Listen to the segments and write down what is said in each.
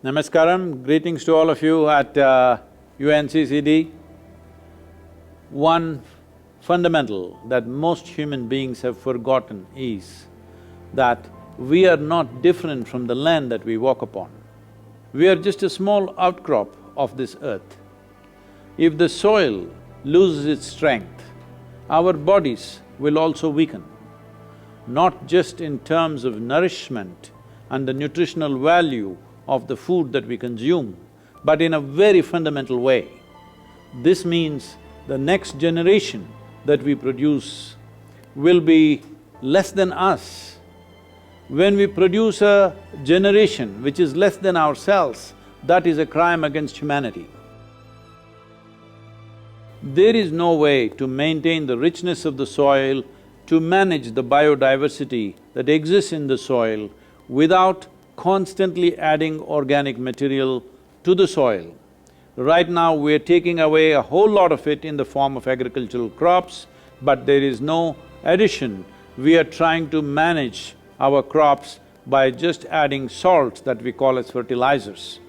Namaskaram, greetings to all of you at UNCCD. One fundamental that most human beings have forgotten is that we are not different from the land that we walk upon. We are just a small outcrop of this earth. If the soil loses its strength, our bodies will also weaken, not just in terms of nourishment and the nutritional value of the food that we consume, but in a very fundamental way. This means the next generation that we produce will be less than us. When we produce a generation which is less than ourselves, that is a crime against humanity. There is no way to maintain the richness of the soil, to manage the biodiversity that exists in the soil without constantly adding organic material to the soil. Right now, we're taking away a whole lot of it in the form of agricultural crops, but there is no addition. We are trying to manage our crops by just adding salts that we call as fertilizers.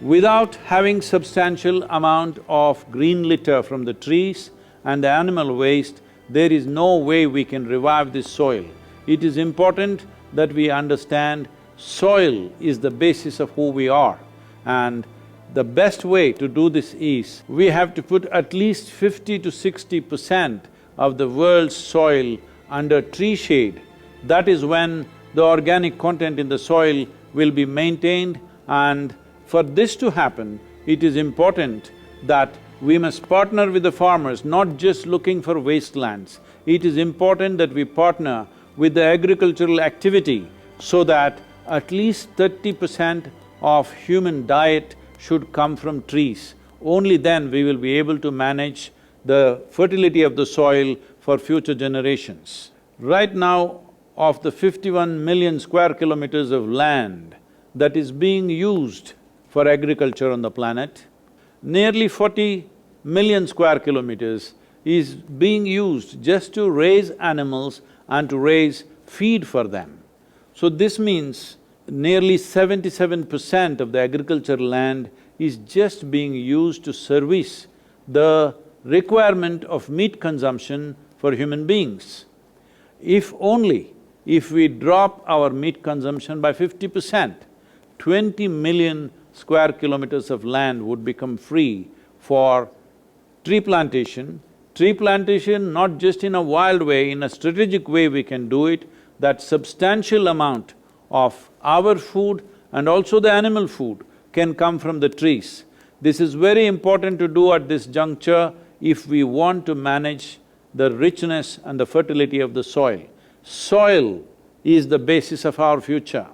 Without having substantial amount of green litter from the trees and the animal waste, there is no way we can revive this soil. It is important that we understand soil is the basis of who we are, and the best way to do this is, we have to put at least 50 to 60% of the world's soil under tree shade. That is when the organic content in the soil will be maintained, and for this to happen, it is important that we must partner with the farmers, not just looking for wastelands. It is important that we partner with the agricultural activity so that at least 30% of human diet should come from trees. Only then we will be able to manage the fertility of the soil for future generations. Right now, of the 51 million square kilometers of land that is being used for agriculture on the planet, nearly 40 million square kilometers is being used just to raise animals and to raise feed for them. So this means nearly 77% of the agricultural land is just being used to service the requirement of meat consumption for human beings. If we drop our meat consumption by 50%, 20 million square kilometers of land would become free for tree plantation. Tree plantation not just in a wild way, in a strategic way we can do it, that substantial amount of our food and also the animal food can come from the trees. This is very important to do at this juncture if we want to manage the richness and the fertility of the soil. Soil is the basis of our future.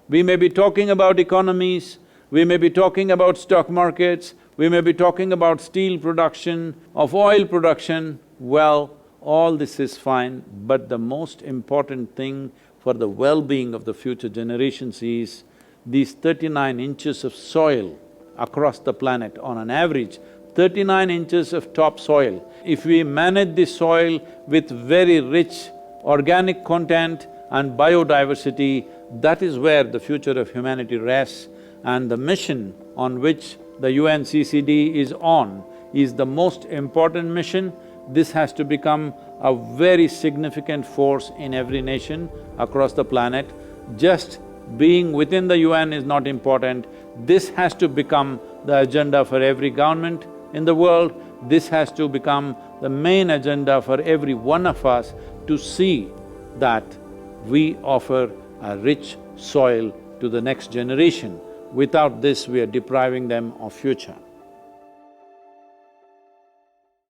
We may be talking about economies, we may be talking about stock markets, we may be talking about steel production, of oil production. Well, all this is fine, but the most important thing for the well-being of the future generations is these 39 inches of soil across the planet, on an average, 39 inches of topsoil. If we manage this soil with very rich organic content and biodiversity, that is where the future of humanity rests, and the mission on which the UNCCD is on is the most important mission. This has to become a very significant force in every nation across the planet. Just being within the UN is not important. This has to become the agenda for every government in the world. This has to become the main agenda for every one of us to see that we offer a rich soil to the next generation. Without this, we are depriving them of future.